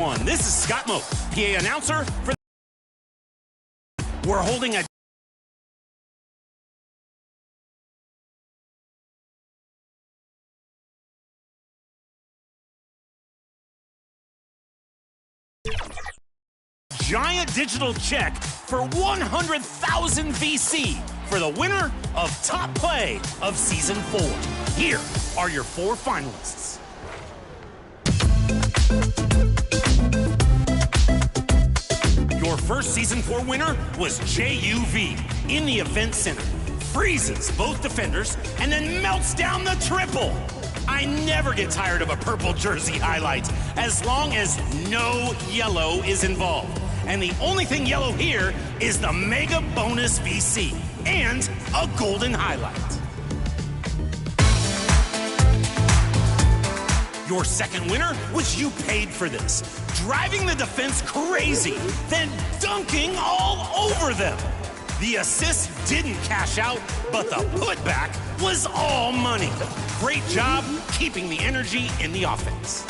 everyone. This is Scott Moak, PA announcer for We're holding a giant digital check for 100,000 VC for the winner of Top Play of Season 4. Here are your 4 finalists. Your first Season 4 winner was JUV in the Event Center. Freezes both defenders and then melts down the triple. I never get tired of a purple jersey highlight as long as no yellow is involved. And the only thing yellow here is the Mega Bonus VC and a golden highlight. Your second winner was You Paid for This, driving the defense crazy, then dunking all over them. The assist didn't cash out, but the putback was all money. Great job keeping the energy in the offense.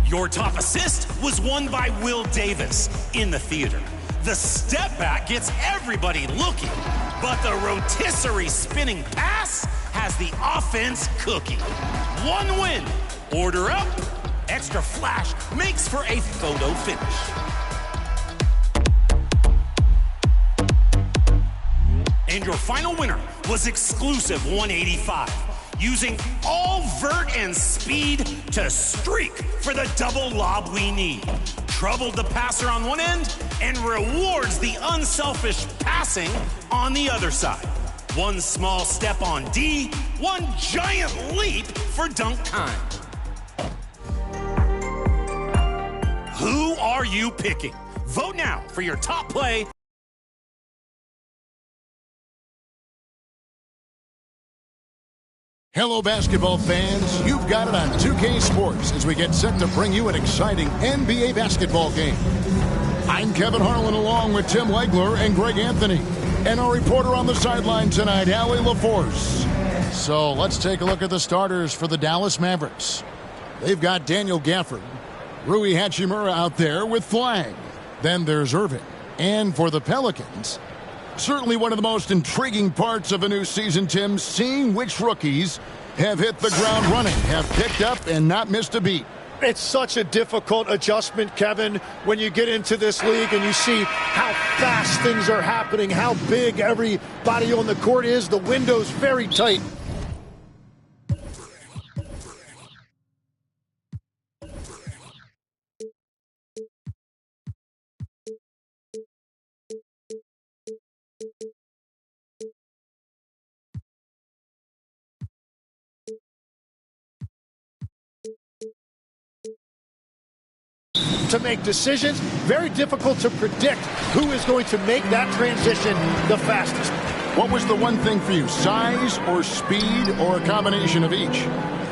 Your top assist was won by Will Davis in the theater. The step back gets everybody looking, but the rotisserie spinning pass has the offense cooking. 1 win. Order up. Extra flash makes for a photo finish. And your final winner was Exclusive 185, using all vert and speed to streak for the double lob we need. Troubled the passer on one end and rewards the unselfish passing on the other side. 1 small step on D, 1 giant leap for dunk time. Who are you picking? Vote now for your top play. Hello, basketball fans. You've got it on 2K Sports as we get set to bring you an exciting NBA basketball game. I'm Kevin Harlan along with Tim Legler and Greg Anthony. And our reporter on the sideline tonight, Allie LaForce. So let's take a look at the starters for the Dallas Mavericks. They've got Daniel Gafford, Rui Hachimura out there with Flag. Then there's Irving. And for the Pelicans, certainly one of the most intriguing parts of a new season, Tim, seeing which rookies have hit the ground running, have picked up and not missed a beat. It's such a difficult adjustment, Kevin, when you get into this league and you see how fast things are happening, how big everybody on the court is. The window's very tight. To make decisions, very difficult to predict who is going to make that transition the fastest. What was the one thing for you, size or speed or a combination of each?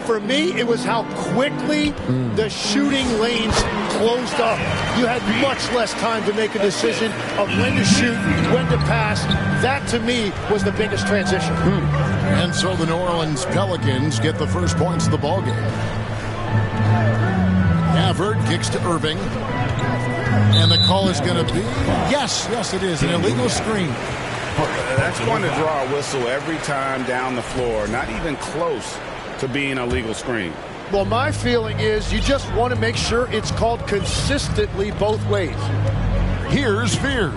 For me, it was how quickly the shooting lanes closed up. You had much less time to make a decision of when to shoot, when to pass. That, to me, was the biggest transition. And so the New Orleans Pelicans get the first points of the ballgame. Gafford kicks to Irving. And the call is going to be, yes, it is, an illegal screen. That's going to draw a whistle every time down the floor, not even close to being a legal screen. Well, my feeling is you just want to make sure it's called consistently both ways. Here's Fears.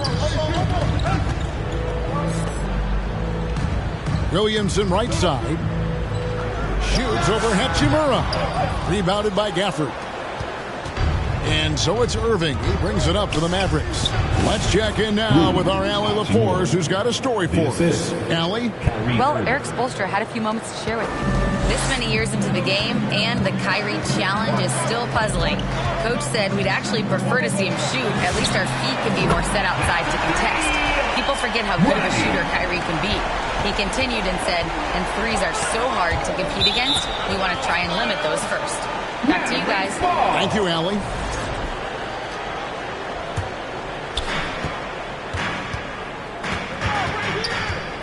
Williamson right side. Shoots over Hachimura. Rebounded by Gafford. And so it's Irving. He brings it up to the Mavericks. Let's check in now with our Allie LaForce, who's got a story for us. Allie? Well, Eric Spoelstra had a few moments to share with me. This many years into the game, and the Kyrie challenge is still puzzling. Coach said we'd actually prefer to see him shoot. At least our feet can be more set outside to contest. People forget how good of a shooter Kyrie can be. He continued and said, and threes are so hard to compete against, we want to try and limit those first. Back to you guys. Thank you, Allie.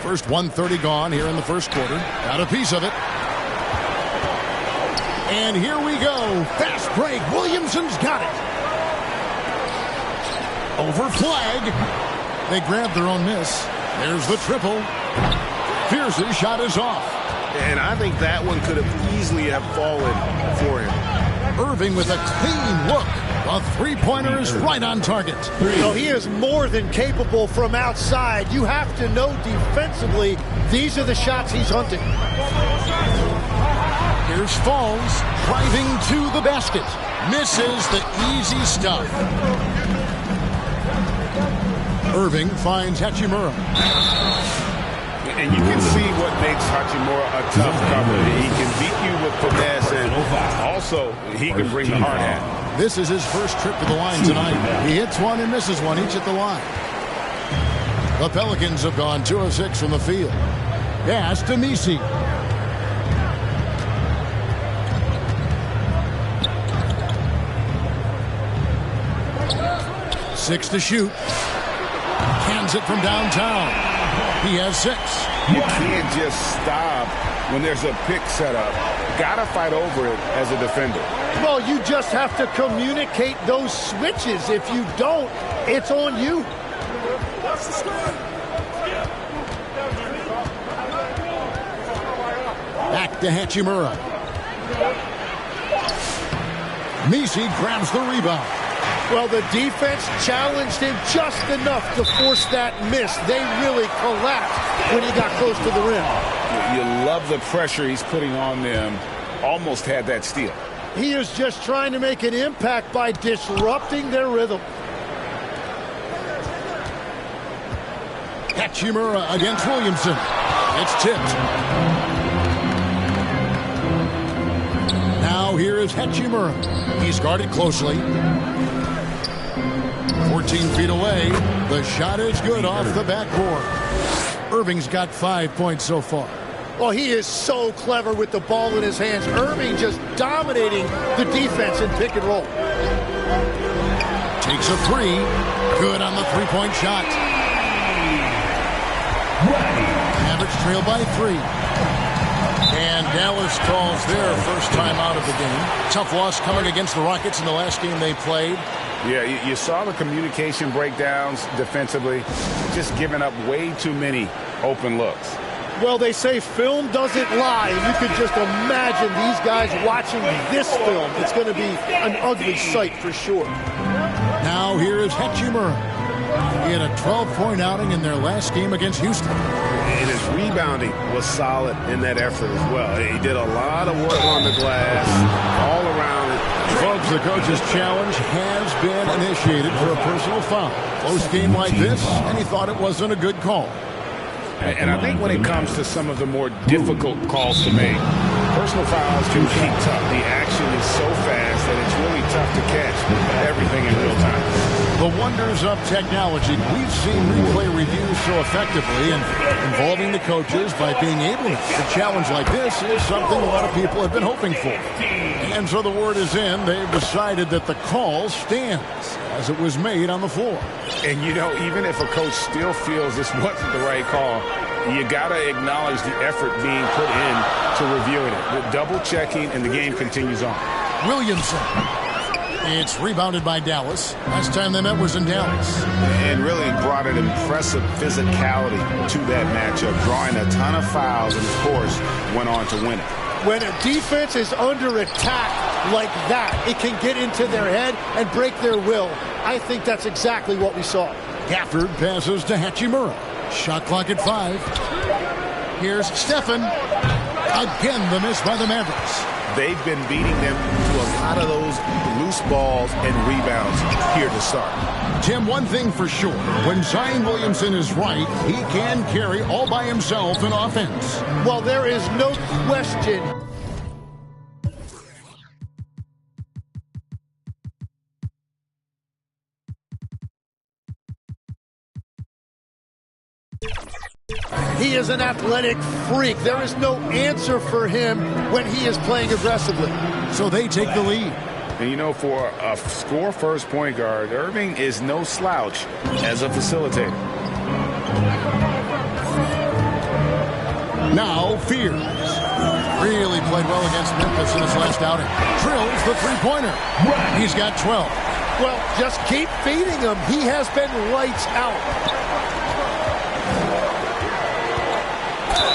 First 1:30 gone here in the first quarter. Got a piece of it. And here we go. Fast break. Williamson's got it. Over flag. They grab their own miss. There's the triple. Pierce's shot is off. And I think that one could have easily have fallen for him. Irving with a clean look. A three-pointer is right on target. So he is more than capable from outside. You have to know defensively, these are the shots he's hunting. Here's Falls driving to the basket. Misses the easy stuff. Irving finds Hachimura. And you can see what makes Hachimura a tough cover. He can beat you with finesse, and also he can bring the hard hat. This is his first trip to the line tonight. He hits one and misses one each at the line. The Pelicans have gone 2 of 6 from the field. Pass to Misi. Six to shoot. Hands it from downtown. He has 6. You can't just stop when there's a pick set up. Gotta fight over it as a defender. Well, you just have to communicate those switches. If you don't, it's on you. Back to Hachimura. Misi grabs the rebound. Well, the defense challenged him just enough to force that miss. They really collapsed when he got close to the rim. You love the pressure he's putting on them. Almost had that steal. He is just trying to make an impact by disrupting their rhythm. Hachimura against Williamson. It's tipped. Now here is Hachimura. He's guarded closely. 14 feet away. The shot is good off the backboard. Irving's got 5 points so far. Well, he is so clever with the ball in his hands. Irving just dominating the defense in pick and roll. Takes a 3. Good on the three-point shot. Mavericks trail by 3. And Dallas calls their first time out of the game. Tough loss coming against the Rockets in the last game they played. Yeah, you saw the communication breakdowns defensively. Just giving up way too many open looks. Well, they say film doesn't lie, and you could just imagine these guys watching this film. It's going to be an ugly sight for sure. Now here is Hachimura. He had a 12-point outing in their last game against Houston. And his rebounding was solid in that effort as well. He did a lot of work on the glass, all around it. Folks, the coach's challenge has been initiated for a personal foul. Close game like this, and he thought it wasn't a good call. And I think when it comes to some of the more difficult calls to make, personal fouls can be tough. The action is so fast that it's really tough to catch everything in real time. The wonders of technology. We've seen replay reviews so effectively, and involving the coaches by being able to challenge like this is something a lot of people have been hoping for. And so the word is in. They've decided that the call stands as it was made on the floor. And, you know, even if a coach still feels this wasn't the right call, you got to acknowledge the effort being put in to reviewing it. With double-checking, and the game continues on. Williamson. It's rebounded by Dallas. Last time they met was in Dallas. And really brought an impressive physicality to that matchup, drawing a ton of fouls, and, of course, went on to win it. When a defense is under attack like that, it can get into their head and break their will. I think that's exactly what we saw. Gafford passes to Hachimura. Shot clock at 5. Here's Stephen. Again, the miss by the Mavericks. They've been beating them to a lot of those loose balls and rebounds here to start. Tim, one thing for sure, when Zion Williamson is right, he can carry all by himself in offense. Well, there is no question. He is an athletic freak. There is no answer for him when he is playing aggressively. So they take the lead. And, you know, for a score-first point guard, Irving is no slouch as a facilitator. Now Fears. Really played well against Memphis in his last outing. Drills the three-pointer. He's got 12. Well, just keep feeding him. He has been lights out.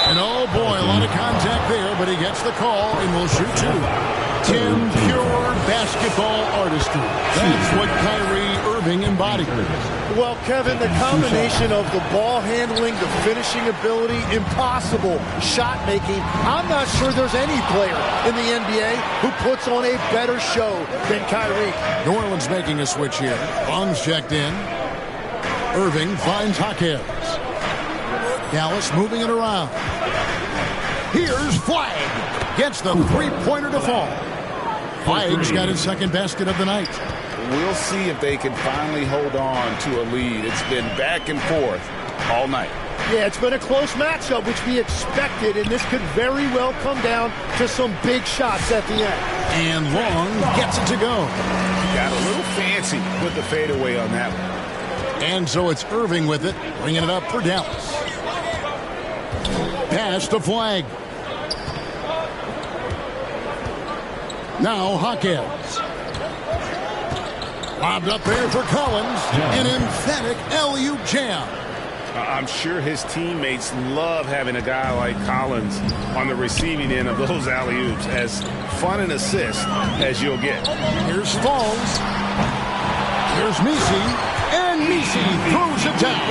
And oh boy, a lot of contact there, but he gets the call and will shoot two. Tim, pure basketball artistry. That's what Kyrie Irving embodied. Well, Kevin, the combination of the ball handling, the finishing ability, impossible shot making. I'm not sure there's any player in the NBA who puts on a better show than Kyrie. New Orleans making a switch here. Bong's checked in. Irving finds Jaquez. Dallas moving it around. Here's Flagg. Gets the three-pointer to fall. Flagg's got his second basket of the night. We'll see if they can finally hold on to a lead. It's been back and forth all night. Yeah, it's been a close matchup, which we expected, and this could very well come down to some big shots at the end. And Long gets it to go. Got a little fancy with the fadeaway on that one. And so it's Irving with it, bringing it up for Dallas. Pass to Flagg. Now Jaquez. Lobbed up there for Collins. An emphatic alley-oop jam. I'm sure his teammates love having a guy like Collins on the receiving end of those alley-oops. As fun an assist as you'll get. Here's Falls. Here's Messi. And Messi throws it down.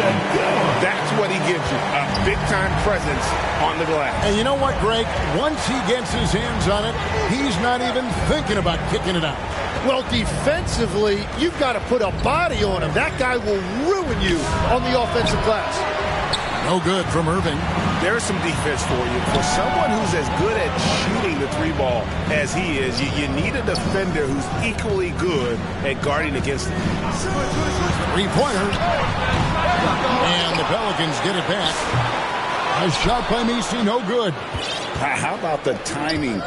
That's what he gives you. A big-time presence on the glass. And you know what, Greg? Once he gets his hands on it, he's not even thinking about kicking it out. Well, defensively, you've got to put a body on him. That guy will ruin you on the offensive glass. No good from Irving. There's some defense for you. For someone who's as good at shooting the three ball as he is, you need a defender who's equally good at guarding against him. Three-pointer. And the Pelicans get it back. A shot by Messi, no good. How about the timing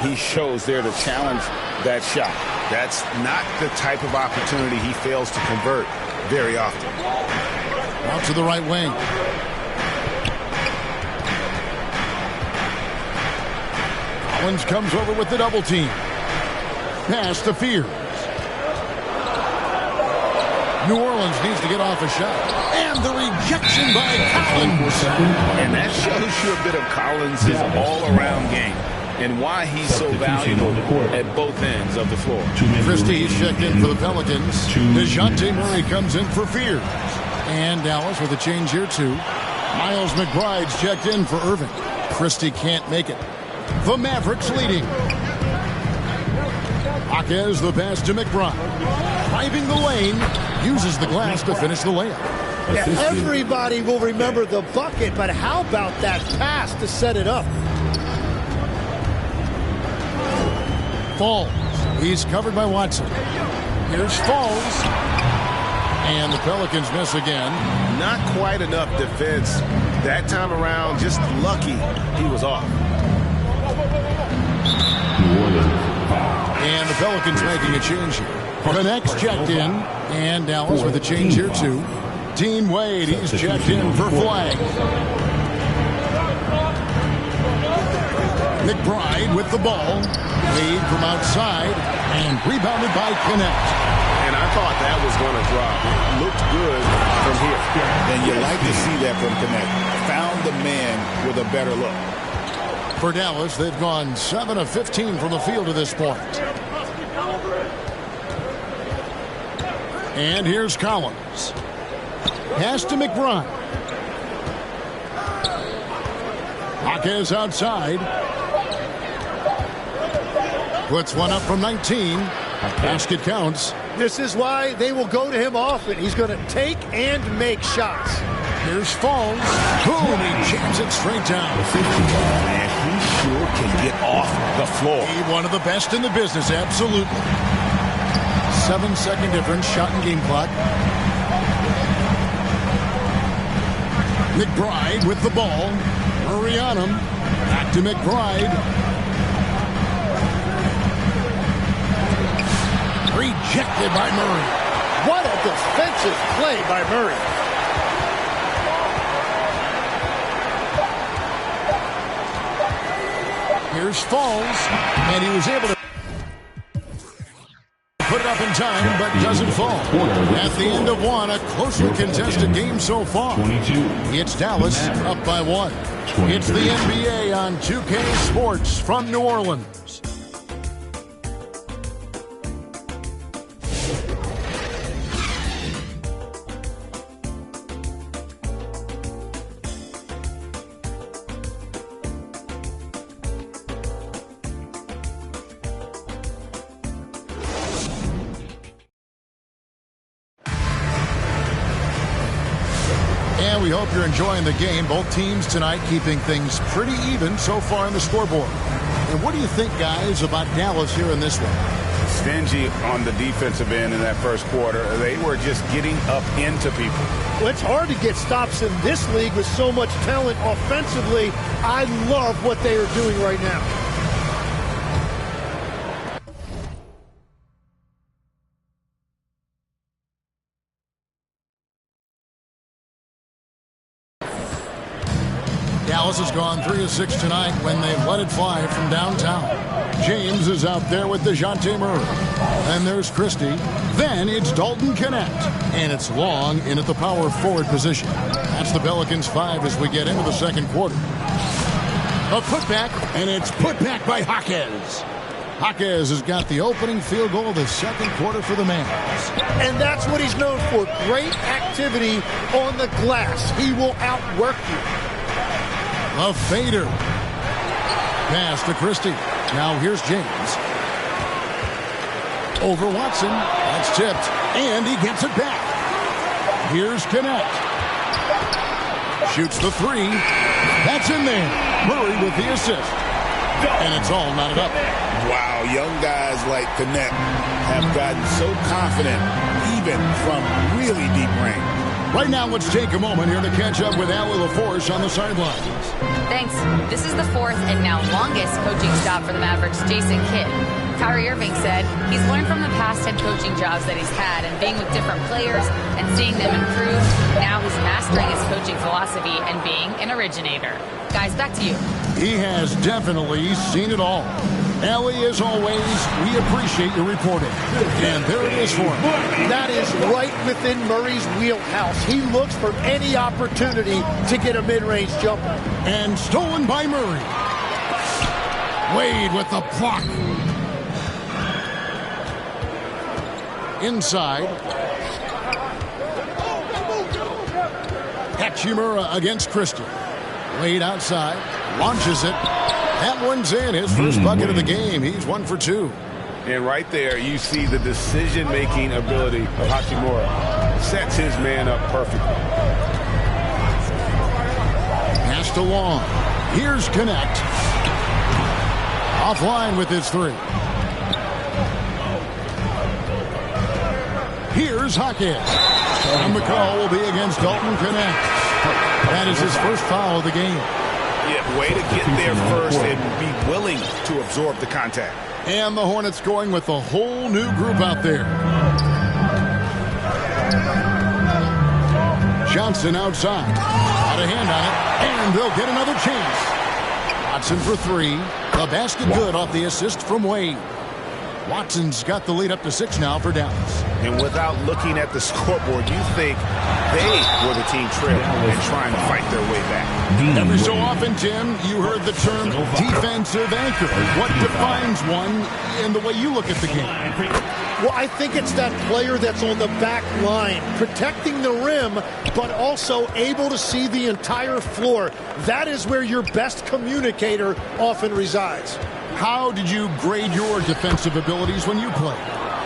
he shows there to challenge that shot? That's not the type of opportunity he fails to convert very often. Out to the right wing. Collins comes over with the double team. Pass to Fears. New Orleans needs to get off a shot. And the rejection by Collins. And that shows you a bit of Collins' all-around game and why he's so valuable at both ends of the floor. Christie's checked in for the Pelicans. DeJounte Murray comes in for Fears. And Dallas with a change here too. Miles McBride's checked in for Irving. Christie can't make it. The Mavericks leading. Jaquez the pass to McBride. Driving the lane. Uses the glass to finish the layup. Yeah, everybody will remember the bucket, but how about that pass to set it up? Falls. He's covered by Watson. Here's Falls. And the Pelicans miss again. Not quite enough defense that time around. Just lucky he was off. And the Pelicans making a change here. The next checked in. And Dallas with a change here too. Dean Wade, he's checked in for Flagg. McBride with the ball. Wade from outside. And rebounded by Connect. And I thought that was going to drop. It looked good from here. And you like to see that from Connect. Found the man with a better look. For Dallas, they've gone 7 of 15 from the field to this point. And here's Collins. Pass to McBride. Jaquez outside. Puts one up from 19. Basket counts. This is why they will go to him often. He's going to take and make shots. Here's Falls. Boom, he jams it straight down. Man, he sure can get off the floor. One of the best in the business, absolutely. 7-second difference, shot and game clock. McBride with the ball. Murray on him. Back to McBride. Rejected by Murray. What a defensive play by Murray. Here's Falls, and he was able to put it up in time, but doesn't fall. At the end of one, a closely contested game so far. It's Dallas up by 1. It's the NBA on 2K Sports from New Orleans. And we hope you're enjoying the game. Both teams tonight keeping things pretty even so far in the scoreboard. And what do you think, guys, about Dallas here in this one? Stingy on the defensive end in that first quarter. They were just getting up into people. Well, it's hard to get stops in this league with so much talent offensively. I love what they are doing right now. Dallas has gone 3 of 6 tonight when they've let it fly from downtown. James is out there with DeJounte Murray. And there's Christie. Then it's Dalton Connect. And it's Long in at the power forward position. That's the Pelicans 5 as we get into the second quarter. A putback, and it's put back by Jaquez. Jaquez has got the opening field goal of the second quarter for the Mavs. And that's what he's known for. Great activity on the glass. He will outwork you. A fader. Pass to Christie. Now here's James. Over Watson. That's tipped. And he gets it back. Here's Connect. Shoots the 3. That's in there. Murray with the assist. And it's all knotted up. Wow, young guys like Connect have gotten so confident, even from really deep range. Right now, let's take a moment here to catch up with Allie LaForce on the sidelines. Thanks. This is the 4th and now longest coaching job for the Mavericks, Jason Kidd. Kyrie Irving said he's learned from the past head coaching jobs that he's had and being with different players and seeing them improve. Now he's mastering his coaching philosophy and being an originator. Guys, back to you. He has definitely seen it all. Allie, as always, we appreciate your reporting. And there it is for him. That is right within Murray's wheelhouse. He looks for any opportunity to get a mid-range jumper. And stolen by Murray. Wade with the block. Inside. Hachimura against Christie. Wade outside. Launches it. That one's in. His first bucket of the game. He's 1 for 2. And right there, you see the decision-making ability of Hachimura. Sets his man up perfectly. Pass to Long. Here's Connect. Offline with his 3. Here's Jaquez. And the call will be against Dalton Connect. That is his first foul of the game. Yeah, way to get there first and be willing to absorb the contact. And the Hornets going with a whole new group out there. Johnson outside. Got a hand on it. And they'll get another chance. Watson for 3. The basket good off the assist from Wade. Watson's got the lead up to 6 now for Dallas. And without looking at the scoreboard, you think they were the team trailing and trying to fight their way back. Every so often, Tim, you heard the term defensive anchor. What defines one in the way you look at the game? Well, I think it's that player that's on the back line, protecting the rim, but also able to see the entire floor. That is where your best communicator often resides. How did you grade your defensive abilities when you played?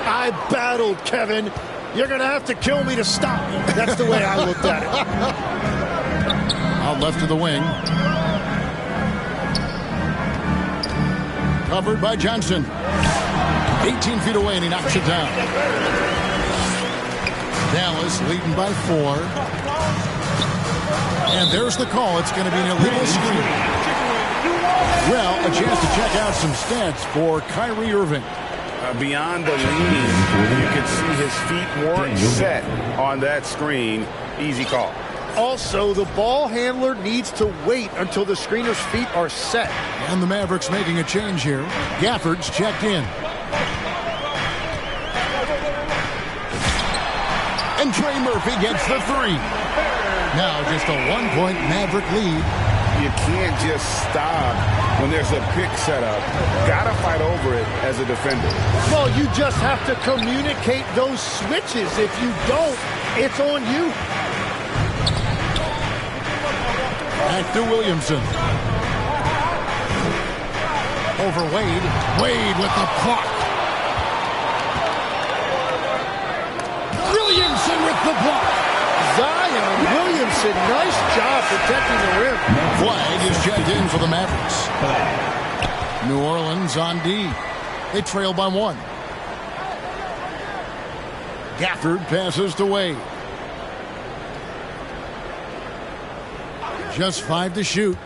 I battled, Kevin. You're going to have to kill me to stop me. That's the way I looked at it. Out left to the wing. Covered by Johnson. 18 feet away, and he knocks it down. Dallas leading by 4. And there's the call. It's going to be an illegal screen. Well, a chance to check out some stats for Kyrie Irving. Beyond the leaning, you can see his feet weren't set on that screen. Easy call. Also, the ball handler needs to wait until the screener's feet are set. And the Mavericks making a change here. Gafford's checked in. And Trey Murphy gets the three. Now just a 1-point Maverick lead. You can't just stop when there's a pick set up. Got to fight over it as a defender. Well, you just have to communicate those switches. If you don't, it's on you. Back to Williamson. Over Wade. Wade with the block. Williamson with the block. Zion Williamson, nice job protecting the rim. Flag is checked in for the Mavericks. New Orleans on D. They trail by 1. Gafford passes to Wade. Just 5 to shoot.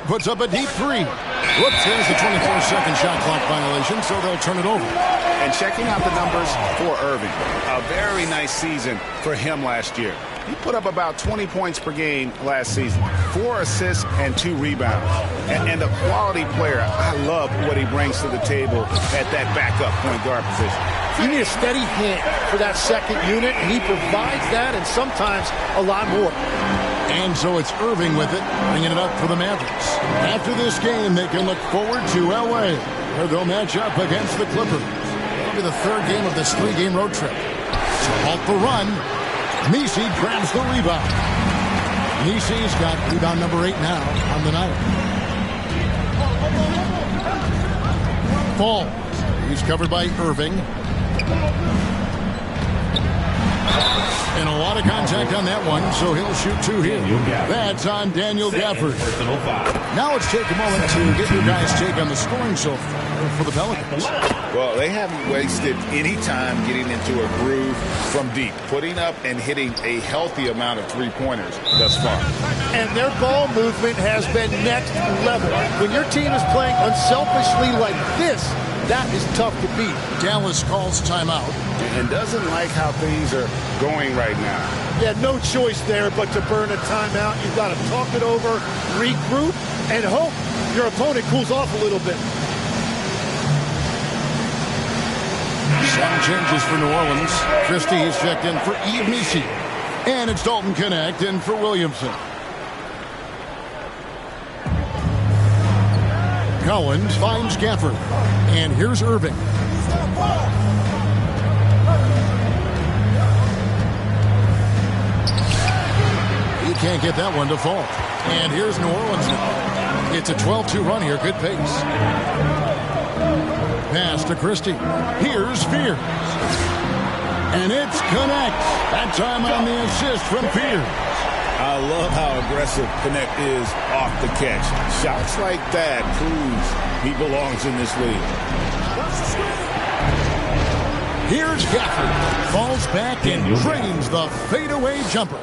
Puts up a deep 3. Whoops, there's the 24-second shot clock violation, so they'll turn it over. And checking out the numbers for Irving. A very nice season for him last year. He put up about 20 points per game last season. 4 assists and 2 rebounds. And a quality player. I love what he brings to the table at that backup point guard position. You need a steady hand for that second unit, and he provides that and sometimes a lot more. And so it's Irving with it, bringing it up for the Mavericks. After this game, they can look forward to L.A., where they'll match up against the Clippers. It'll be the 3rd game of this 3-game road trip. So halt the run. Nisi grabs the rebound. Nisi's got rebound number 8 now on the night. Falls. He's covered by Irving. And a lot of contact on that one, so he'll shoot 2 here. That's on Daniel Gafford. Now let's take a moment to get your guys' take on the scoring so far for the Pelicans. Well, they haven't wasted any time getting into a groove from deep, putting up and hitting a healthy amount of three-pointers thus far. And their ball movement has been next level. When your team is playing unselfishly like this, that is tough to beat. Dallas calls timeout. And doesn't like how things are going right now. Yeah, no choice there but to burn a timeout. You've got to talk it over, regroup, and hope your opponent cools off a little bit. Some changes for New Orleans. Christie is checked in for Yves Nisi. And it's Dalton Connect in for Williamson. Collins finds Gafford. And here's Irving. He can't get that one to fall. And here's New Orleans now. It's a 12-2 run here. Good pace. Pass to Christie. Here's Spears. And it's Connect. That time on the assist from Spears. I love how aggressive Connect is off the catch. Shots like that proves he belongs in this league. Here's Gafford. Falls back and drains the fadeaway jumper.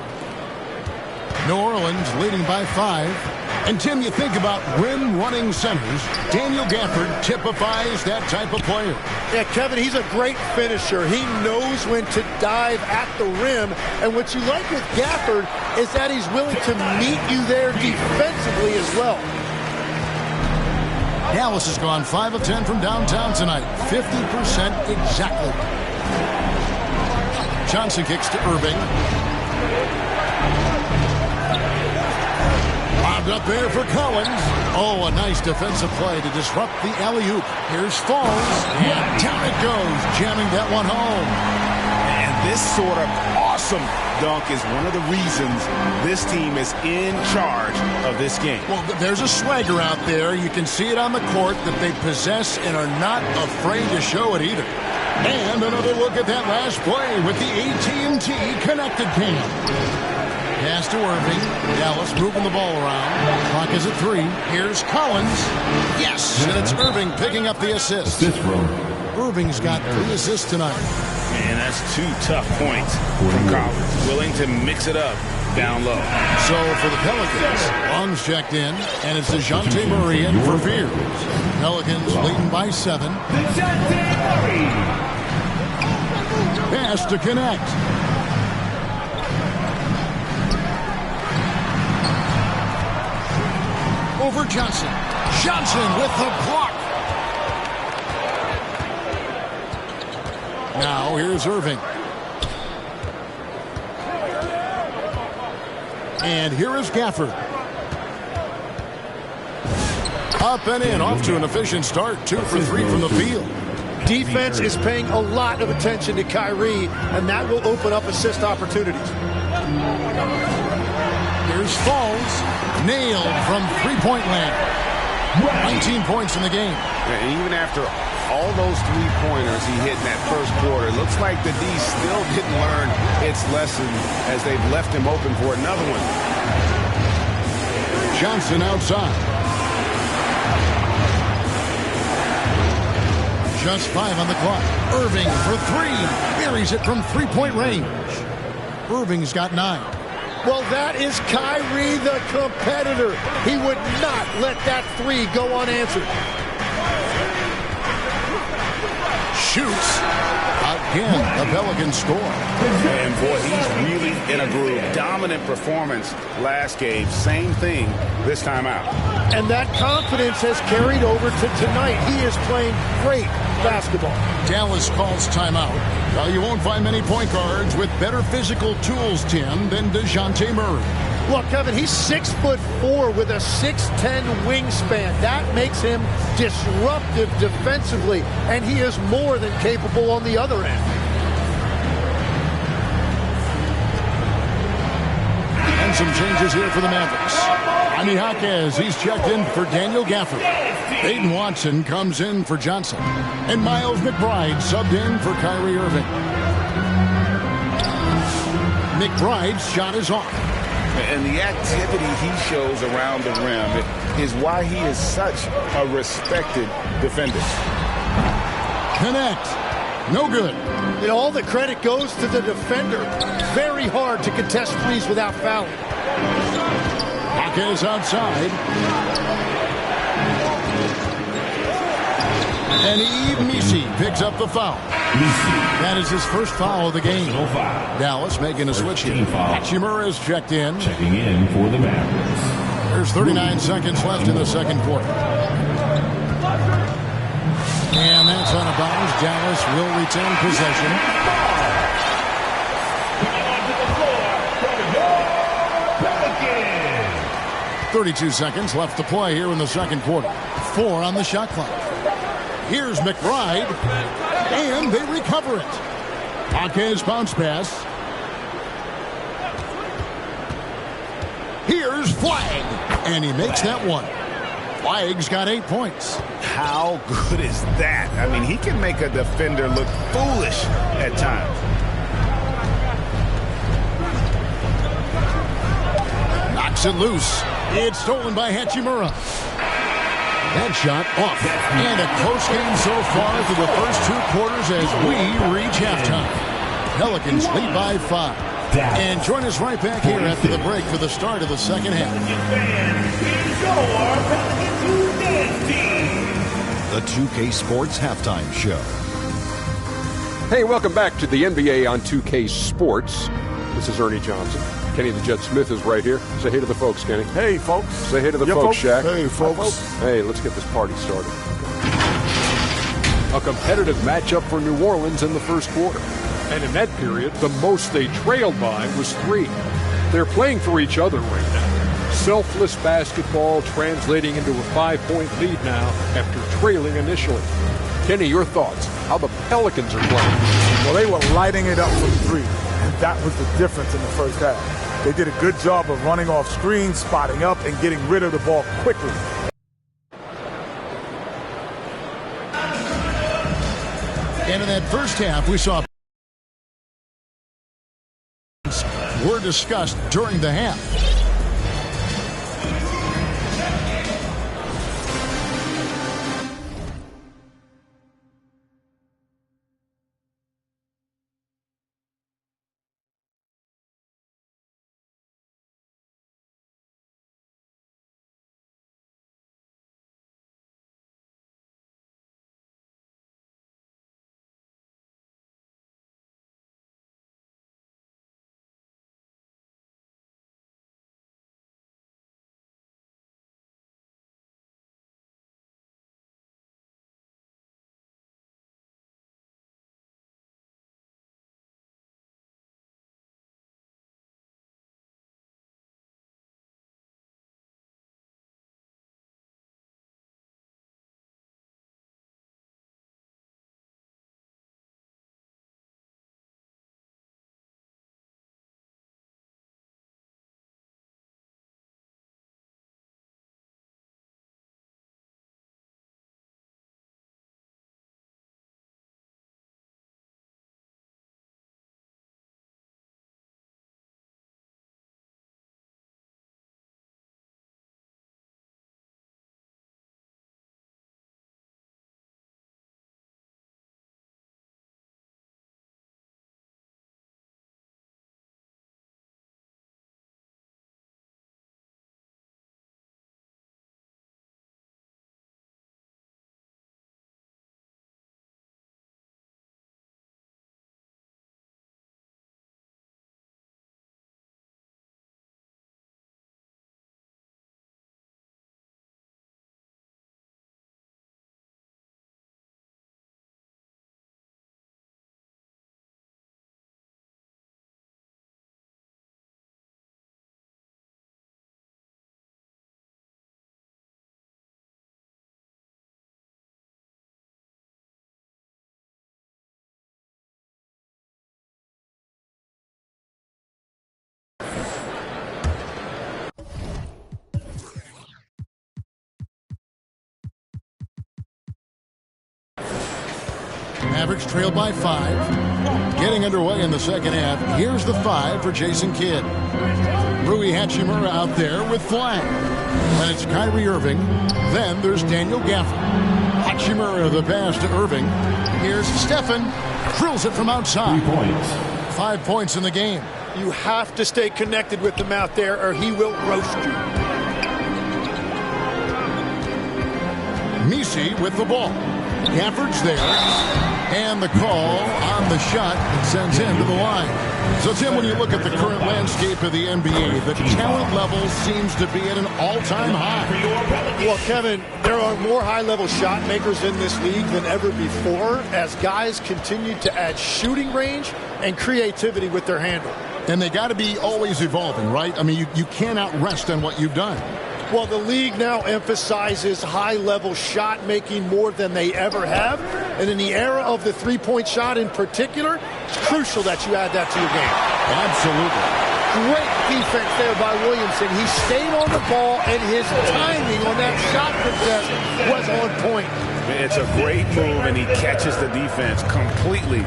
New Orleans leading by 5. And, Tim, you think about rim-running centers. Daniel Gafford typifies that type of player. Yeah, Kevin, he's a great finisher. He knows when to dive at the rim. And what you like with Gafford is that he's willing to meet you there defensively as well. Dallas has gone 5 of 10 from downtown tonight. 50% exactly. Johnson kicks to Irving. Up there for Collins. Oh, a nice defensive play to disrupt the alley-oop. Here's Falls, and down it goes, jamming that one home. And this sort of awesome dunk is one of the reasons this team is in charge of this game. Well, there's a swagger out there. You can see it on the court that they possess and are not afraid to show it either. And another look at that last play with the AT&T connected cam. Pass to Irving. Dallas moving the ball around. Clock is at 3. Here's Collins. Yes! And it's Irving picking up the assist. Irving's got 3 assists tonight. And that's 2 tough points from Collins. Willing to mix it up down low. So for the Pelicans, Long's checked in, and it's DeJounte Murray in for Spears. Pelicans leading by 7. Pass to Connect. over Johnson. Johnson with the block. Now here's Irving. And here is Gafford. Up and in, off to an efficient start. 2 for 3 from the field. Defense is paying a lot of attention to Kyrie, and that will open up assist opportunities. Here's Falls. Nailed from three-point land. 19 points in the game. And even after all those three-pointers he hit in that first quarter, it looks like the D still didn't learn its lesson as they've left him open for another one. Johnson outside. Just 5 on the clock. Irving for 3. Buries it from three-point range. Irving's got 9. Well, that is Kyrie, the competitor. He would not let that 3 go unanswered. Shoots. Again, the Pelicans score. And boy, he's really in a groove. Dominant performance last game. Same thing this time out. And that confidence has carried over to tonight. He is playing great basketball. Dallas calls timeout. Well, you won't find many point guards with better physical tools, Tim, than DeJounte Murray. Look, Kevin, he's 6'4" with a 6'10" wingspan. That makes him disruptive defensively, and he is more than capable on the other end. And some changes here for the Mavericks. Jaime Jaquez, he's checked in for Daniel Gafford. Peyton Watson comes in for Johnson. And Miles McBride subbed in for Kyrie Irving. McBride's shot is off. And the activity he shows around the rim is why he is such a respected defender. Connect. No good. And all the credit goes to the defender. Very hard to contest threes without fouling. Jaquez outside. And Yves Missi picks up the foul. That is his first foul of the game. Dallas making a switch here. Hachimura is checked in. Checking in for the Mavericks. There's 39 seconds left in the second quarter. And that's out of bounds. Dallas will retain possession. 32 seconds left to play here in the second quarter. 4 on the shot clock. Here's McBride. And they recover it. Jaquez bounce pass. Here's Flagg. And he makes that one. Flagg's got 8 points. How good is that? I mean, he can make a defender look foolish at times. Knocks it loose. It's stolen by Hachimura. That shot off. And a close game so far through the first 2 quarters as we reach halftime. Pelicans lead by 5. And join us right back here after the break for the start of the second half. The 2K Sports Halftime Show. Hey, welcome back to the NBA on 2K Sports. This is Ernie Johnson. Kenny the Jet Smith is right here. Say hey to the folks, Kenny. Hey, folks. Say hey to the folks, Shaq. Hey, folks. Hey, let's get this party started. A competitive matchup for New Orleans in the first quarter. And in that period, the most they trailed by was 3. They're playing for each other right now. Selfless basketball translating into a 5-point lead now after trailing initially. Kenny, your thoughts? How the Pelicans are playing? Well, they were lighting it up from 3, and that was the difference in the first half. They did a good job of running off screens, spotting up, and getting rid of the ball quickly. And in that first half, we saw were discussed during the half. Mavericks trailed by 5. Getting underway in the second half. Here's the 5 for Jason Kidd. Rui Hachimura out there with flag. And it's Kyrie Irving. Then there's Daniel Gafford. Hachimura the pass to Irving. Here's Stephen. Drills it from outside. 3 points. 5 points in the game. You have to stay connected with him out there or he will roast you. Messi with the ball. Gafford's there. And the call on the shot sends him to the line. So, Tim, when you look at the current landscape of the NBA, the talent level seems to be at an all-time high. Well, Kevin, there are more high-level shot makers in this league than ever before as guys continue to add shooting range and creativity with their handle. And they got to be always evolving, right? I mean, you cannot rest on what you've done. Well, the league now emphasizes high-level shot making more than they ever have. And in the era of the three-point shot in particular, it's crucial that you add that to your game. Absolutely. Great defense there by Williamson. He stayed on the ball, and his timing on that shot contest was on point. It's a great move, and he catches the defense completely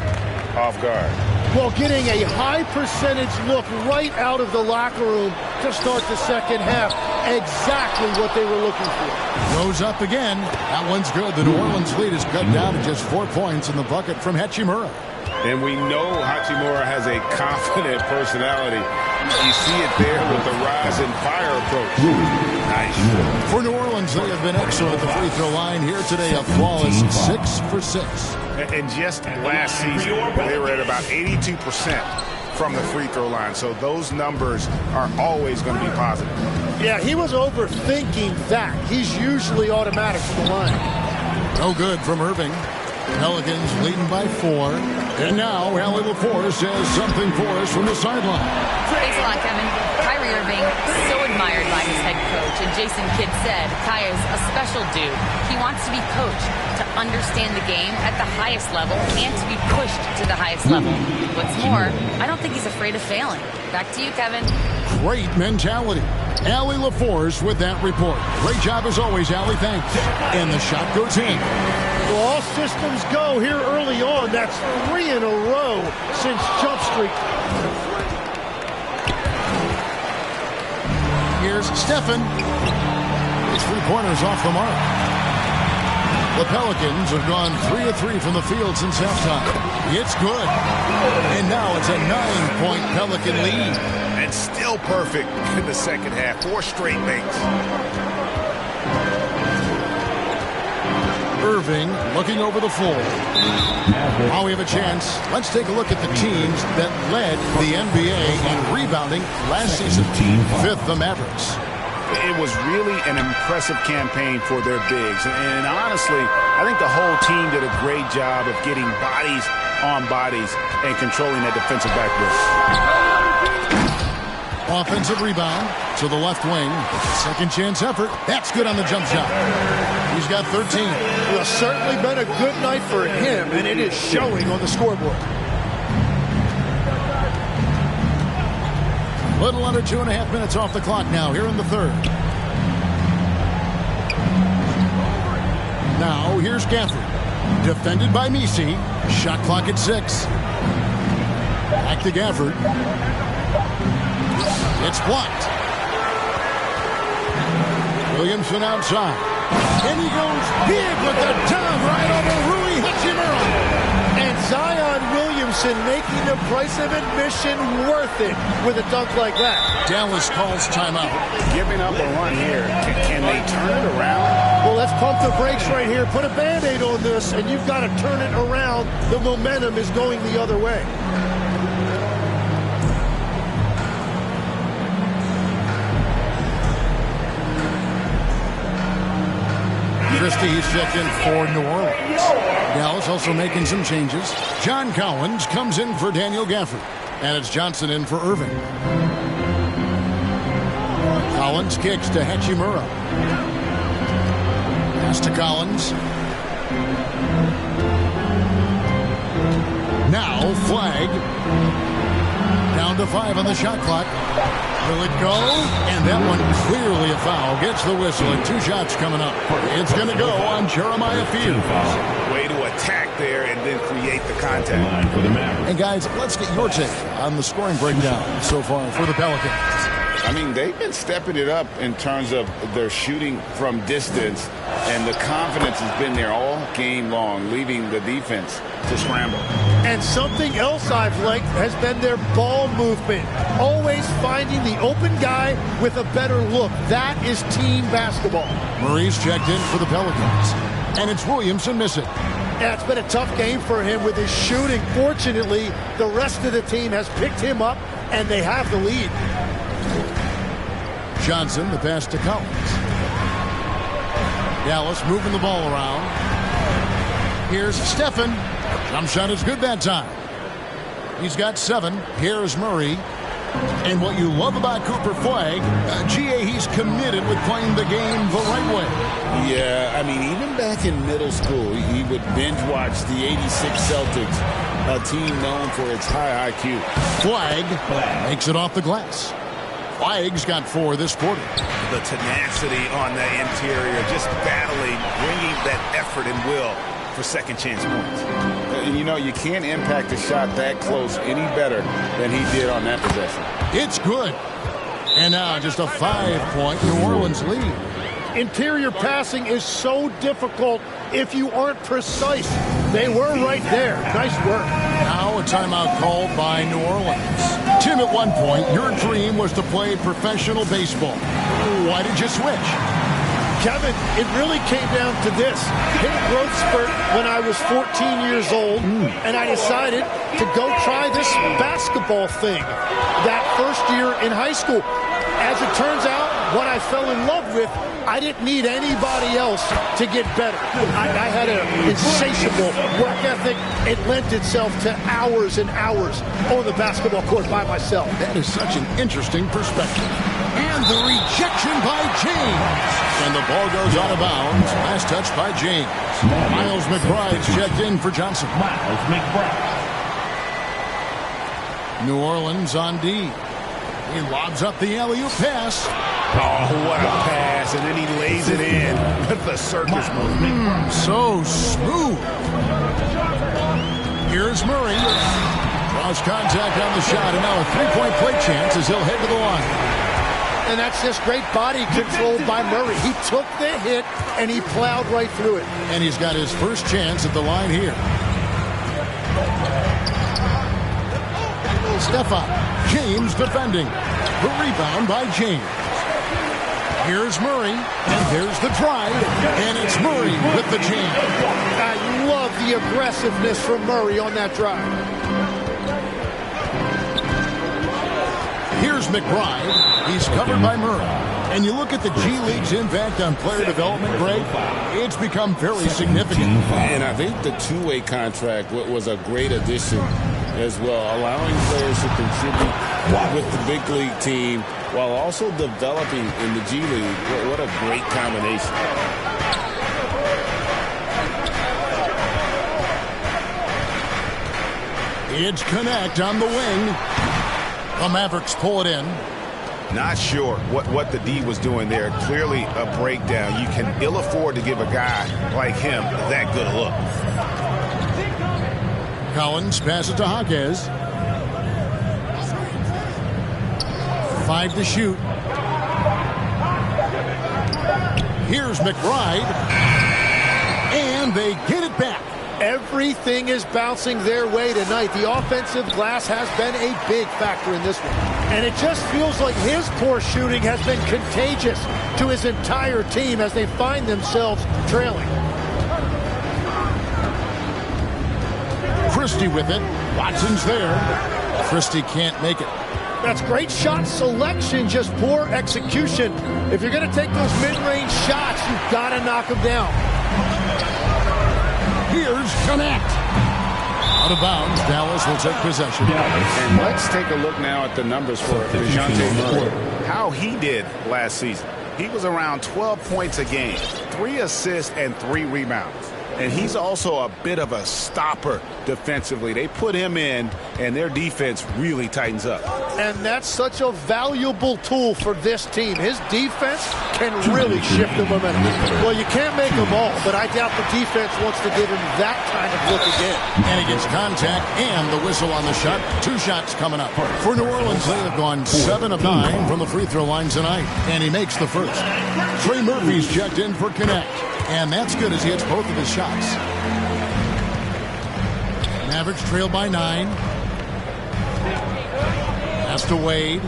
off guard. Well, getting a high percentage look right out of the locker room to start the second half. Exactly what they were looking for. Goes up again. That one's good. The New Orleans lead is cut down to just 4 points in the bucket from Hachimura. And we know Hachimura has a confident personality. You see it there with the rise and fire approach. Nice. For New Orleans, they have been excellent at the free throw line here today. A flawless 6 for 6. And just last season, they were at about 82% from the free throw line. So those numbers are always going to be positive. Yeah, he was overthinking that. He's usually automatic from the line. No good from Irving. Pelicans leading by 4. And now Allie LaForce has something for us from the sideline. Thanks a lot, Kevin. Kyrie Irving, so admired by his head coach. And Jason Kidd said Kai is a special dude. He wants to be coached to understand the game at the highest level and to be pushed to the highest level. What's more, I don't think he's afraid of failing. Back to you, Kevin. Great mentality. Allie LaForce with that report. Great job as always, Allie. Thanks. And the shot goes in. Well, all systems go here early on. That's 3 in a row since jump streak. Here's Stephen. His 3-pointers off the mark. The Pelicans have gone 3 of 3 from the field since halftime. It's good. And now it's a 9-point Pelican lead. And still perfect in the second half. 4 straight makes. Irving looking over the floor. Now we have a chance. Let's take a look at the teams that led the NBA in rebounding last season. 5th, the Mavericks. It was really an impressive campaign for their bigs. And honestly, I think the whole team did a great job of getting bodies on bodies and controlling that defensive backboard. Offensive rebound to the left wing. Second chance effort. That's good on the jump shot. He's got 13. Well, certainly been a good night for him, and it is showing on the scoreboard. Little under 2.5 minutes off the clock now here in the third. Now here's Gafford. Defended by Messi. Shot clock at 6. Back to Gafford. It's blocked. Williamson outside. And he goes big with the dunk right over Rui Hachimura. And Zion Williamson making the price of admission worth it with a dunk like that. Dallas calls timeout. Giving up a run here. Can they turn it around? Well, let's pump the brakes right here. Put a Band-Aid on this, and you've got to turn it around. The momentum is going the other way. Christie's checked in for New Orleans. Dallas also making some changes. John Collins comes in for Daniel Gafford. And it's Johnson in for Irving. Collins kicks to Hachimura. Pass to Collins. Now flag. Down to 5 on the shot clock. Will it go? And that one clearly a foul. Gets the whistle and 2 shots coming up. It's going to go on Jeremiah Fields. Way to attack there and then create the contact. And guys, let's get your take on the scoring breakdown so far for the Pelicans. I mean, they've been stepping it up in terms of their shooting from distance, and the confidence has been there all game long, leaving the defense to scramble. And something else I've liked has been their ball movement. Always finding the open guy with a better look. That is team basketball. Murray's checked in for the Pelicans, and it's Williamson missing. Yeah, it's been a tough game for him with his shooting. Fortunately, the rest of the team has picked him up, and they have the lead. Johnson, the pass to Collins. Dallas moving the ball around. Here's Stephen. Jump shot is good that time. He's got 7. Here's Murray. And what you love about Cooper Flag, he's committed with playing the game the right way. Yeah, I mean, even back in middle school, he would binge watch the '86 Celtics, a team known for its high IQ. Flag makes it off the glass. Flag's got 4 this quarter. The tenacity on the interior, just battling, bringing that effort and will for second chance points. You know, you can't impact a shot that close any better than he did on that possession. It's good. And now just a 5-point New Orleans lead. Interior passing is so difficult if you aren't precise. They were right there. Nice work. Now a timeout called by New Orleans. Tim, at one point, your dream was to play professional baseball. Why did you switch? Kevin, it really came down to this. Hit growth spurt when I was 14 years old, and I decided to go try this basketball thing that first year in high school. As it turns out, what I fell in love with, I didn't need anybody else to get better. I had an insatiable work ethic. It lent itself to hours and hours on the basketball court by myself. That is such an interesting perspective. And the rejection by James. And the ball goes out of bounds. Last touch by James. Miles McBride's checked in for Johnson. Miles McBride. New Orleans on D. He lobs up the alley-oop pass. Oh, what a pass. And then he lays it in with the circus move. So smooth. Here's Murray. Draws contact on the shot. And now a 3-point play chance as he'll head to the line. And that's just great body control by Murray. He took the hit and he plowed right through it. And he's got his first chance at the line here. Stefan. James defending. The rebound by James. Here's Murray, and there's the drive, and it's Murray with the jam. I love the aggressiveness from Murray on that drive. Here's McBride. He's covered by Murray. And you look at the G League's impact on player development, Greg, it's become very significant. And I think the two-way contract was a great addition as well, allowing players to contribute with the big league team while also developing in the G League. What a great combination. It's Connect on the wing. The Mavericks pull it in. Not sure what the D was doing there. Clearly a breakdown. You can ill afford to give a guy like him that good a look. Collins passes to Jaquez. 5 to shoot. Here's McBride. And they get it back. Everything is bouncing their way tonight. The offensive glass has been a big factor in this one. And it just feels like his poor shooting has been contagious to his entire team as they find themselves trailing. Christie with it. Watson's there. Christie can't make it. That's great shot selection, just poor execution. If you're going to take those mid-range shots, you've got to knock them down. Here's Connect. Out of bounds, Dallas will take possession. And let's take a look now at the numbers for DeJounte Murray. How he did last season. He was around 12 points a game, 3 assists, and 3 rebounds. and he's also a bit of a stopper defensively. They put him in, and their defense really tightens up. And that's such a valuable tool for this team. His defense can really shift the momentum. Well, you can't make them all, but I doubt the defense wants to give him that kind of look again. And he gets contact and the whistle on the shot. 2 shots coming up. For New Orleans, they have gone 7 of 9 from the free throw line tonight, and he makes the first. Trey Murphy's checked in for connect, and that's good as he hits both of his shots. Mavericks trail by 9. Pass to Wade.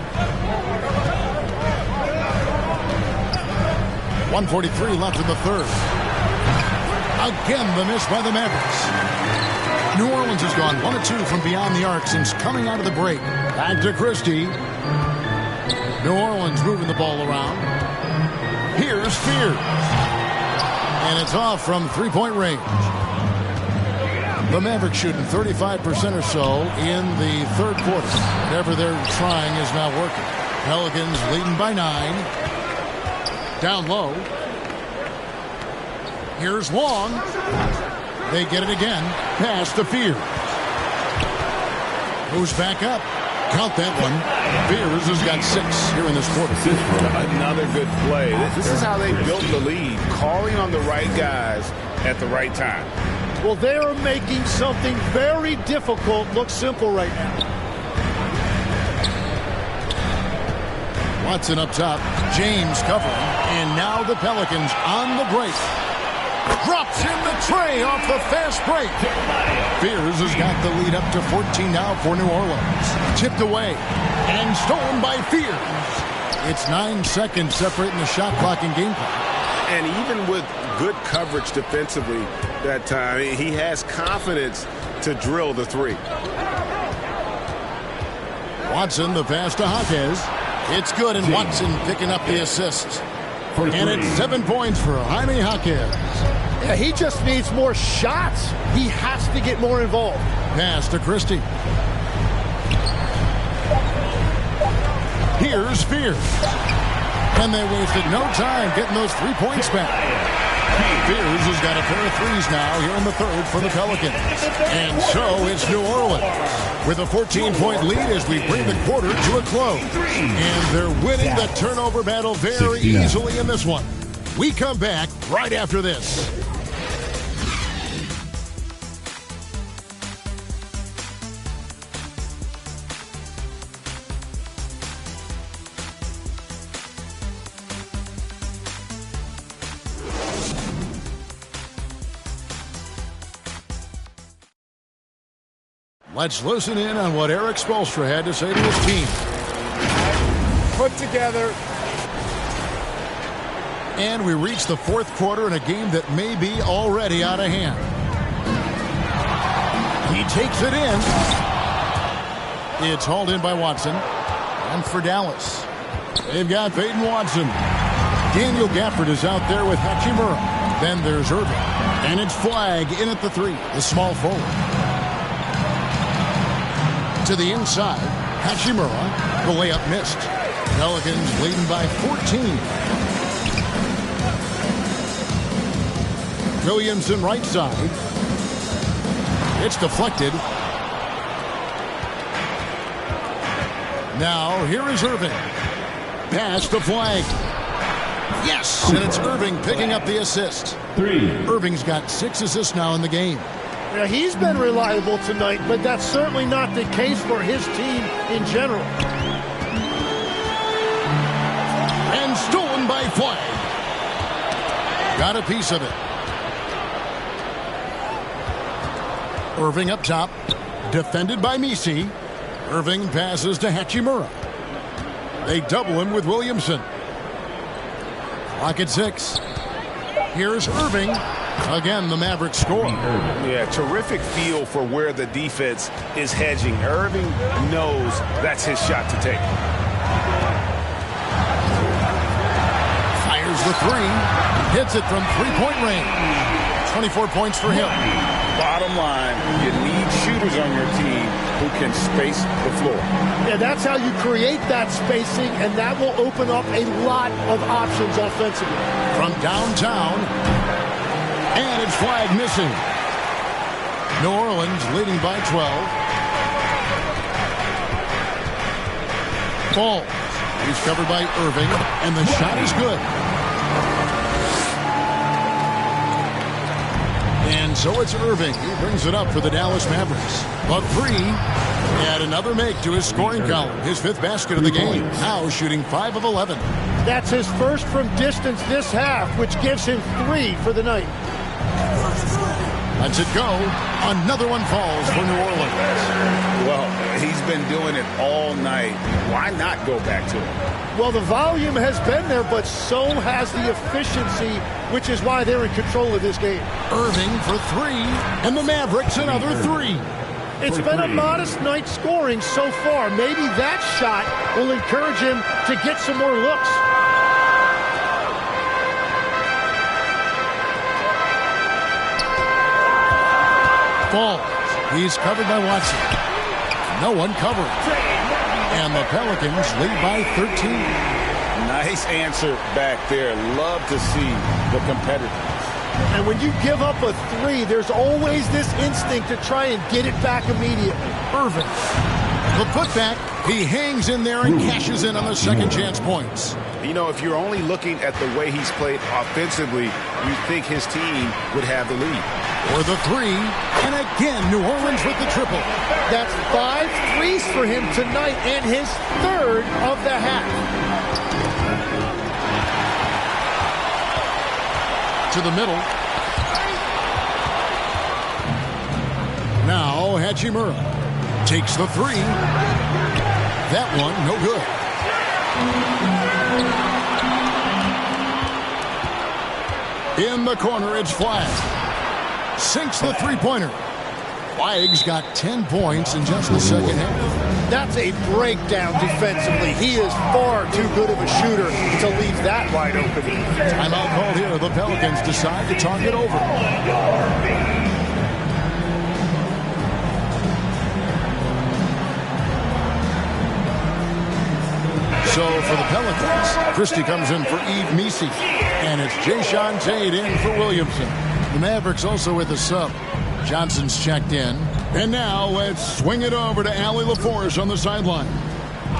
1:43 left in the third. Again, the miss by the Mavericks. New Orleans has gone 1 of 2 from beyond the arc since coming out of the break. Back to Christie. New Orleans moving the ball around. Here's Spears. And it's off from three-point range. The Mavericks shooting 35% or so in the third quarter. Whatever they're trying is not working. Pelicans leading by 9. Down low. Here's Long. They get it again. Pass to Fears. Moves back up. Count that one. Fears has got 6 here in this quarter. Another good play. This is how they built the lead. Calling on the right guys at the right time. Well, they are making something very difficult look simple right now. Watson up top. James covering. And now the Pelicans on the break. Drops in the tray off the fast break. Fears has got the lead up to 14 now for New Orleans. Tipped away and stolen by Fears. It's 9 seconds separating the shot clock and game clock. And even with good coverage defensively that time, he has confidence to drill the 3. Watson, the pass to Jaquez. It's good, and Watson picking up the assist. And it's 7 points for Jaime Jaquez. Yeah, he just needs more shots. He has to get more involved. Pass to Christie. Here's Fears. And they wasted no time getting those 3 points back. Fears has got a pair of threes now here in the third for the Pelicans. And so it's New Orleans with a 14-point lead as we bring the quarter to a close. And they're winning the turnover battle very easily in this one. We come back right after this. Let's listen in on what Eric Spoelstra had to say to his team. Put together. And we reach the fourth quarter in a game that may be already out of hand. He takes it in. It's hauled in by Watson. And for Dallas, they've got Peyton Watson. Daniel Gafford is out there with Hachimura. Then there's Irving. And it's Flagg in at the 3, the small forward. To the inside, Hachimura, the layup missed. Pelicans leading by 14. Williamson right side. It's deflected. Now here is Irving. Pass to Flagg. Yes, and it's Irving picking up the assist. 3. Irving's got 6 assists now in the game. Yeah, he's been reliable tonight, but that's certainly not the case for his team in general. And stolen by Flagg. Got a piece of it. Irving up top. Defended by Misi. Irving passes to Hachimura. They double him with Williamson. Clock at 6. Here's Irving. Again, the Mavericks score. Yeah, terrific feel for where the defense is hedging. Irving knows that's his shot to take. Fires the 3. Hits it from three-point range. 24 points for him. Bottom line, you need shooters on your team who can space the floor. Yeah, that's how you create that spacing, and that will open up a lot of options offensively. From downtown, And it's flag missing. New Orleans leading by 12. Falls. He's covered by Irving, and the shot is good. And so it's Irving. He brings it up for the Dallas Mavericks. A three, and another make to his scoring column. His 5th basket of the game. Now shooting 5 of 11. That's his first from distance this half, which gives him 3 for the night. Lets it go. Another one falls for New Orleans. Well, he's been doing it all night. Why not go back to it? Well, the volume has been there, but so has the efficiency, which is why they're in control of this game. Irving for 3, and the Mavericks another 3. It's been a modest night scoring so far. Maybe that shot will encourage him to get some more looks. Falls. He's covered by Watson. No one covered. And the Pelicans lead by 13. Nice answer back there. Love to see the competitiveness. And when you give up a 3, there's always this instinct to try and get it back immediately. Irving. The putback. He hangs in there and cashes in on the second chance points. You know, if you're only looking at the way he's played offensively, you'd think his team would have the lead. For the 3, and again, New Orleans with the triple. That's 5 threes for him tonight, and his 3rd of the half. To the middle. Now Hachimura takes the 3. That one, no good. In the corner, it's Flag. Sinks the three-pointer. Flag's got 10 points in just the second half. That's a breakdown defensively. He is far too good of a shooter to leave that wide open. Timeout called here. The Pelicans decide to talk it over. So for the Pelicans, Christie comes in for Yves Missi. And it's Jayshawn Tate in for Williamson. The Mavericks also with a sub. Johnson's checked in. And now let's swing it over to Allie LaForce on the sideline.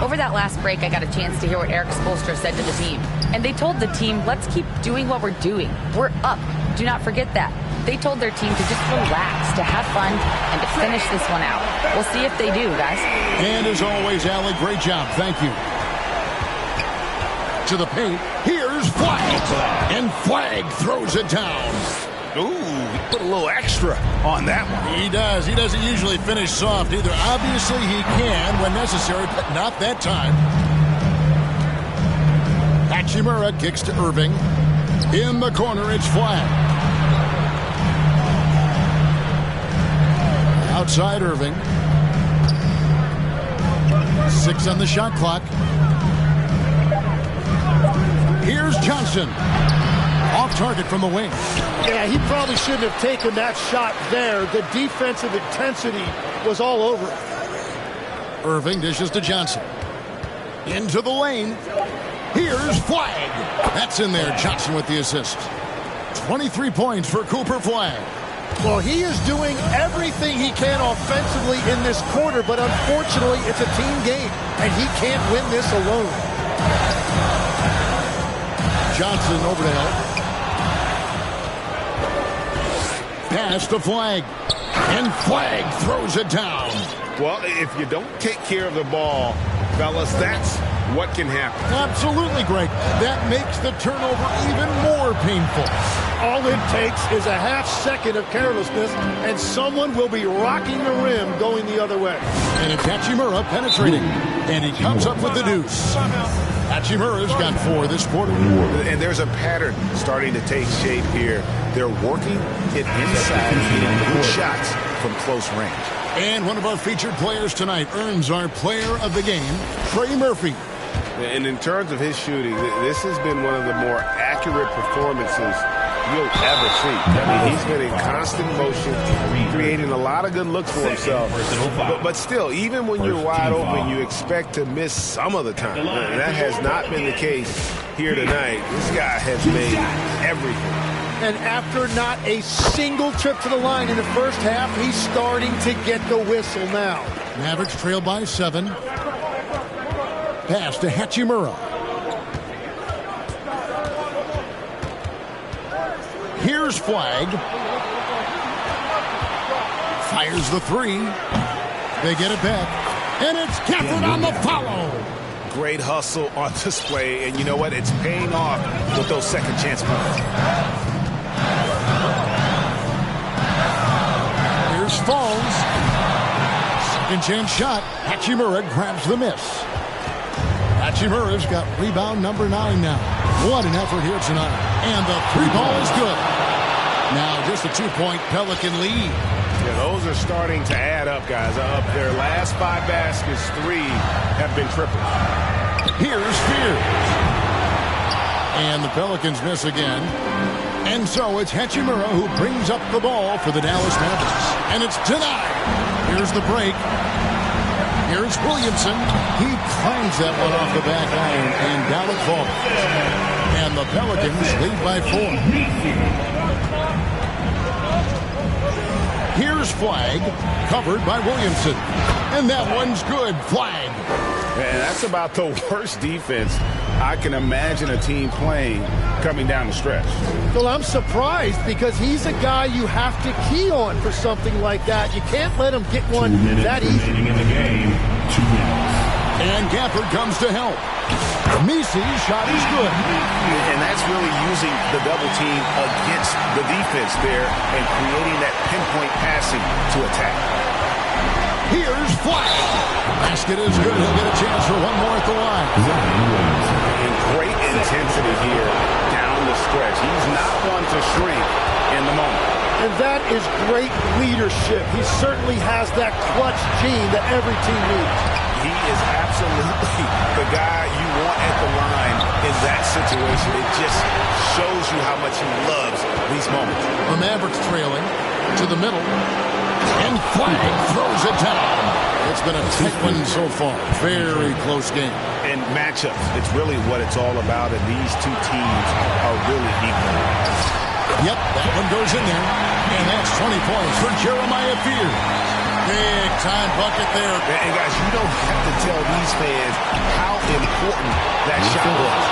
Over that last break, I got a chance to hear what Eric Spoelstra said to the team. And they told the team, let's keep doing what we're doing. We're up. Do not forget that. They told their team to just relax, to have fun, and to finish this one out. We'll see if they do, guys. And as always, Allie, great job. Thank you. To the paint. Here's Flag. And Flag throws it down. Ooh, he put a little extra on that one. He does. He doesn't usually finish soft either. Obviously, he can when necessary, but not that time. Hachimura kicks to Irving. In the corner, it's Flag. Outside Irving. 6 on the shot clock. Here's Johnson. Off target from the wing. Yeah, he probably shouldn't have taken that shot there. The defensive intensity was all over it. Irving dishes to Johnson. Into the lane. Here's Flag. That's in there. Johnson with the assist. 23 points for Cooper Flag. Well, he is doing everything he can offensively in this quarter, but unfortunately, it's a team game, and he can't win this alone. Johnson over to help. Pass to Flag. And Flag throws it down. Well, if you don't take care of the ball, fellas, that's what can happen. Absolutely, Greg. That makes the turnover even more painful. All it takes is a half second of carelessness, and someone will be rocking the rim going the other way. And it's Hachimura penetrating. And he comes up with the deuce. Hachimura's got 4 this quarter. And there's a pattern starting to take shape here. They're working it inside and getting good shots from close range. And one of our featured players tonight earns our player of the game, Trey Murphy. And in terms of his shooting, this has been one of the more accurate performances you'll ever see. I mean, he's been in constant motion, creating a lot of good looks for himself. But still, even when you're wide open, you expect to miss some of the time. And that has not been the case here tonight. This guy has made everything. And after not a single trip to the line in the first half, he's starting to get the whistle now. Mavericks trail by 7. Pass to Hachimura. Here's Flag. Fires the 3. They get it back. And it's Gafford on the follow. Great hustle on display, and you know what? It's paying off with those second chance points. Here's Falls. Second chance shot. Hachimura grabs the miss. Hachimura's got rebound number 9 now. What an effort here tonight. And the 3 ball is good. Now just a 2-point Pelican lead. Yeah, those are starting to add up, guys. Up their last 5 baskets, 3 have been triples. Here's Fear. And the Pelicans miss again. And so it's Hachimura who brings up the ball for the Dallas Mavericks. And it's denied. Here's the break. Here's Williamson. He climbs that one off the back iron, and down it falls. And the Pelicans lead by 4. Here's Flag, covered by Williamson. And that one's good. Flag. And that's about the worst defense I can imagine a team playing coming down the stretch. Well, I'm surprised because he's a guy you have to key on for something like that. You can't let him get one that easy. In the game, 2 minutes. And Gafford comes to help. Misi's shot is good. And that's really using the double team against the defense there and creating that pinpoint passing to attack. Here's Flag. Basket is good. He'll get a chance for one more at the line. And great intensity here down the stretch. He's not one to shrink in the moment. And that is great leadership. He certainly has that clutch gene that every team needs. He is absolutely the guy you want at the line in that situation. It just shows you how much he loves these moments. The Mavericks trailing to the middle. And Flag throws it down. It's been a tight one so far. Very close game. And matchups, it's really what it's all about, and these two teams are really equal. Yep, that one goes in there. And that's 20 points for Jeremiah Fear. Big time bucket there. And guys, you don't have to tell these fans how important that shot was.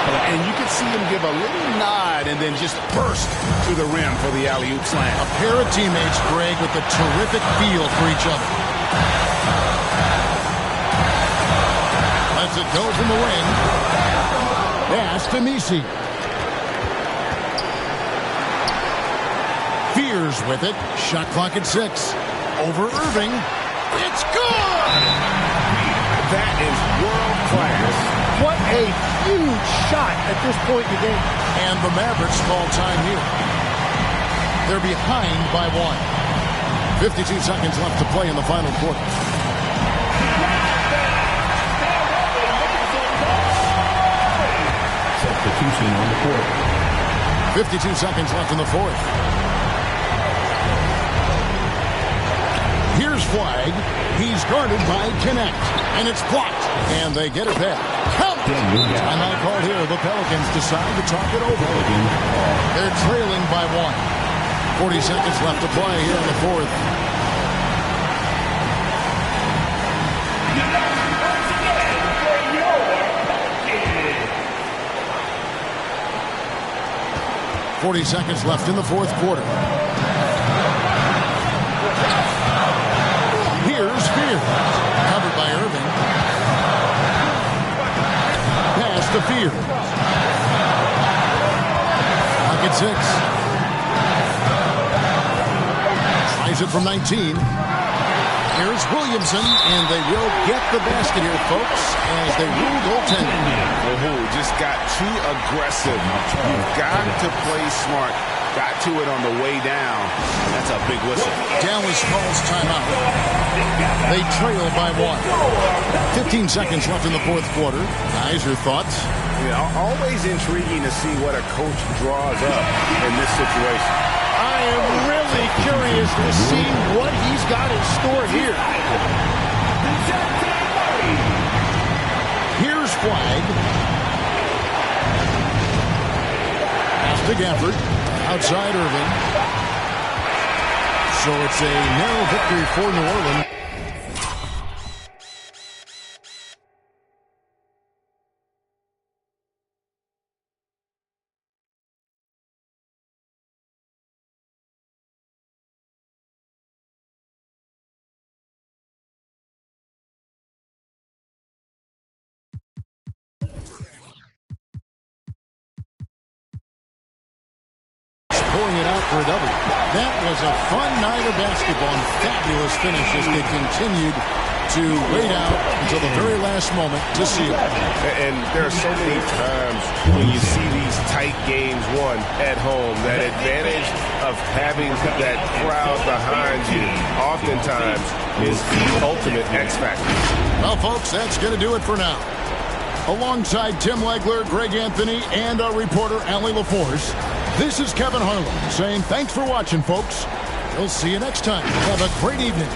And you can see him give a little nod and then just burst to the rim for the alley-oop slam. A pair of teammates, Greg, with a terrific feel for each other. Lets it go from the wing. Pass to Misi. Fears with it. Shot clock at 6. Over Irving. It's good! That is world class. What a huge shot at this point in the game. And the Mavericks call time here. They're behind by 1. 52 seconds left to play in the final quarter. Substitution on the court. 52 seconds left in the fourth. Here's Flag. He's guarded by Connect. And it's blocked. And they get it back. Count! Timeout called here. The Pelicans decide to talk it over. They're trailing by 1. 40 seconds left to play here in the fourth. .40 seconds left in the fourth quarter. Here's Fear. Covered by Irving. Pass to Fear. Clock at 6. Tries it from 19. Here's Williamson, and they will get the basket here, folks, as they rule goaltending. Just got too aggressive. You've got to play smart. Got to it on the way down. That's a big whistle. Dallas calls timeout. They trail by 1. 15 seconds left in the fourth quarter. Guys, your thoughts? Yeah, always intriguing to see what a coach draws up in this situation. I am really curious to see what he's got in store here. Here's Flag. Pass to Gafford. outside Irving. So it's a narrow victory for New Orleans. Pulling it out for a double. That was a fun night of basketball and fabulous finish as they continued to wait out until the very last moment to seal it. And there are so many times when you see these tight games won at home, that advantage of having that crowd behind you oftentimes is the ultimate X factor. Well, folks, that's going to do it for now. Alongside Tim Legler, Greg Anthony, and our reporter, Allie LaForce, this is Kevin Harlan saying thanks for watching, folks. We'll see you next time. Have a great evening.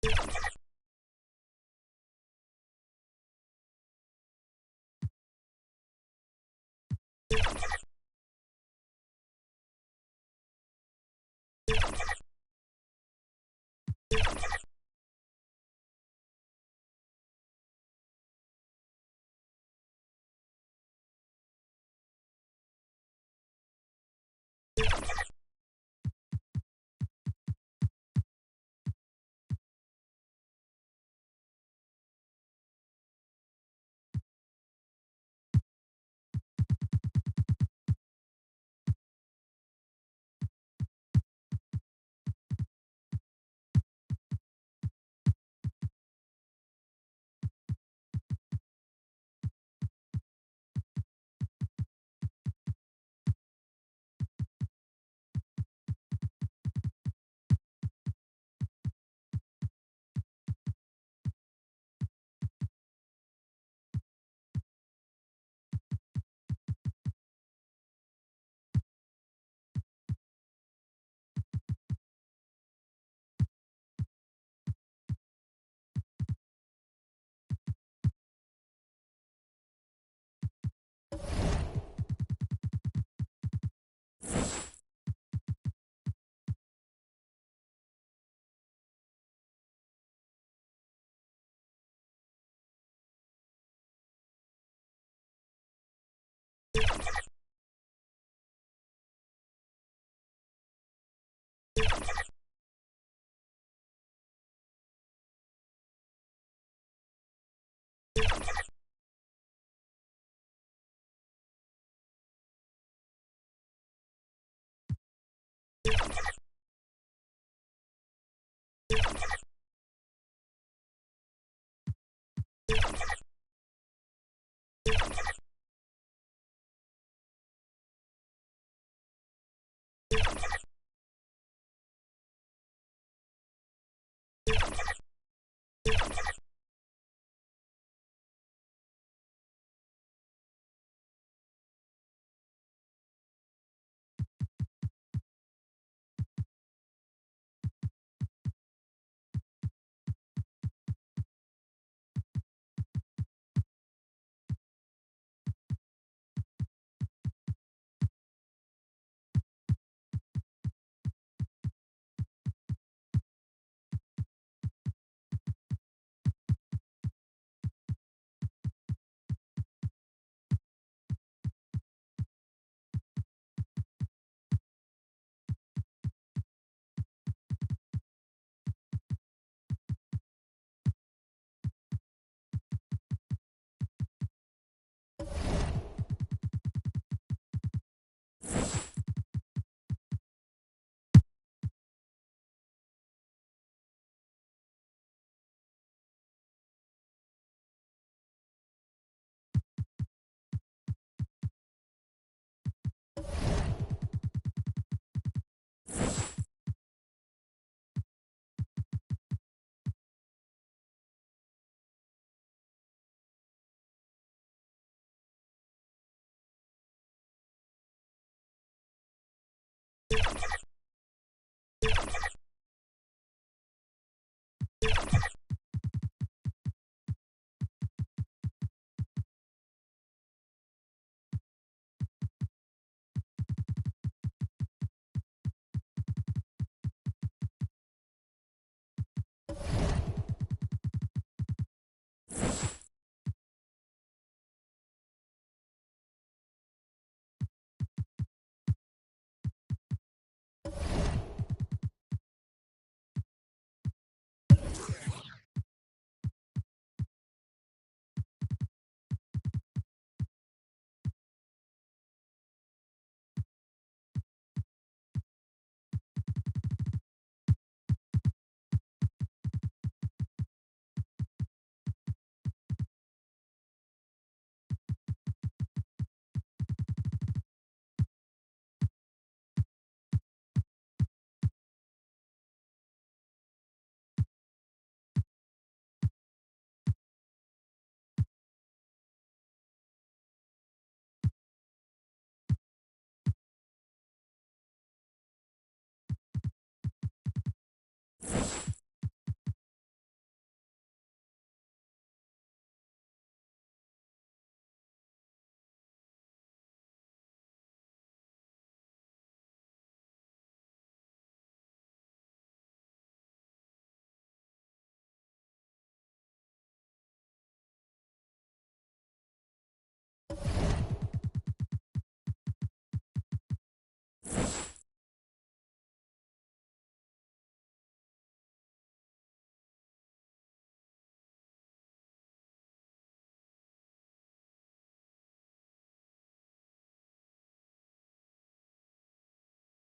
You